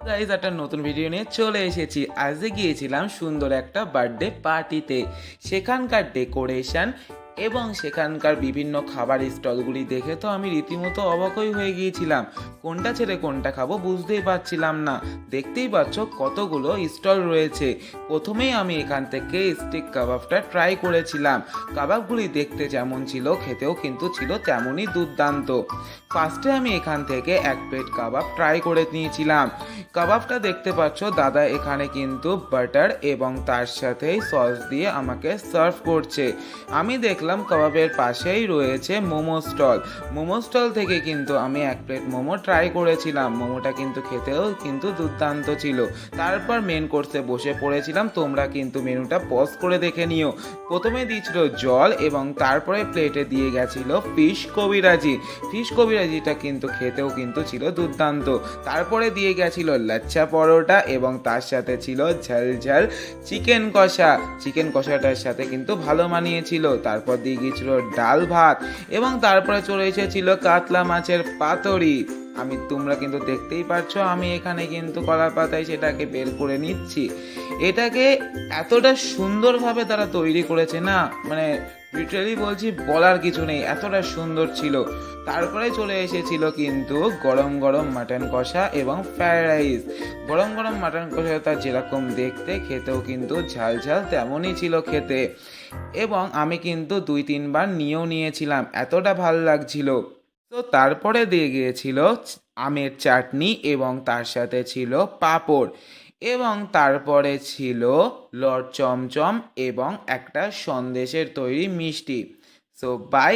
Guys একটা নতুন video নিয়ে চলে এসেছি। আজকে গিয়েছিলাম সুন্দর একটা বার্থডে পার্টিতে। সেখানকার ডেকোরেশন এবং সেখানকার বিভিন্ন খাবার স্টলগুলি দেখে তো আমি রীতিমতো অবাকই হয়ে গিয়েছিলাম। কোনটা ছেড়ে কোনটা খাবো বুঝতেই পারছিলাম না। দেখতেই পাচ্ছ কতগুলো স্টল রয়েছে। প্রথমেই আমি এখান থেকে স্টিক কাবাবটা ট্রাই করেছিলাম। কাবাবগুলি দেখতে যেমন ছিল খেতেও কিন্তু ছিল তেমনই দুর্দান্ত। ফার্স্টে আমি এখান থেকে এক প্লেট কাবাব ট্রাই করে নিয়েছিলাম। কাবাবটা দেখতে পাচ্ছ দাদা এখানে কিন্তু বাটার এবং তার সাথেই সস দিয়ে আমাকে সার্ভ করছে। আমি দেখলাম কাবাবের পাশেই রয়েছে মোমো স্টল। মোমো স্টল থেকে কিন্তু আমি এক প্লেট মোমো ট্রাই করেছিলাম। মোমোটা কিন্তু খেতেও কিন্তু দুর্দান্ত ছিল। তারপর মেন কোর্সে বসে পড়েছিলাম। তোমরা কিন্তু মেনুটা পজ করে দেখে নিও। প্রথমে দিয়েছিল জল এবং তারপরে প্লেটে দিয়ে গেছিল ফিশ কবিরাজি। ফিশ কবিরাজিটা কিন্তু খেতেও কিন্তু ছিল দুর্দান্ত। তারপরে দিয়ে গেছিল লাচ্ছা পরোটা এবং তার সাথে ছিল ঝাল ঝাল চিকেন কষা। চিকেন কষাটার সাথে কিন্তু ভালো মানিয়েছিল। তারপর দিয়ে গিয়েছিল ডাল ভাত এবং তারপরে চলে এসেছিল কাতলা মাছের পাতুরি। তোমরা কিন্তু দেখতেই পাচ্ছ আমি এখানে কিন্তু কলা পাতায় সেটাকে বের করে নিচ্ছি। এটাকে এতটা সুন্দরভাবে তারা তৈরি করেছে না, মানে লিটারালি বলছি বলার কিছু নেই, এতটা সুন্দর ছিল। তারপরে চলে এসেছিল কিন্তু গরম গরম মাটন কষা এবং ফ্রাইড রাইস। গরম গরম মাটন কষাটা যেরকম দেখতে খেতেও কিন্তু ঝাল ঝাল তেমনই ছিল খেতে। এবং আমি কিন্তু 2-3 বার নিয়েও নিয়েছিলাম, এতটা ভাল লাগছিল। তো তারপরে দিয়ে গিয়েছিল আমের চাটনি এবং তার সাথে ছিল পাঁপড় এবং তারপরে ছিল লট চমচম এবং একটা সন্দেশের তৈরি মিষ্টি। So by.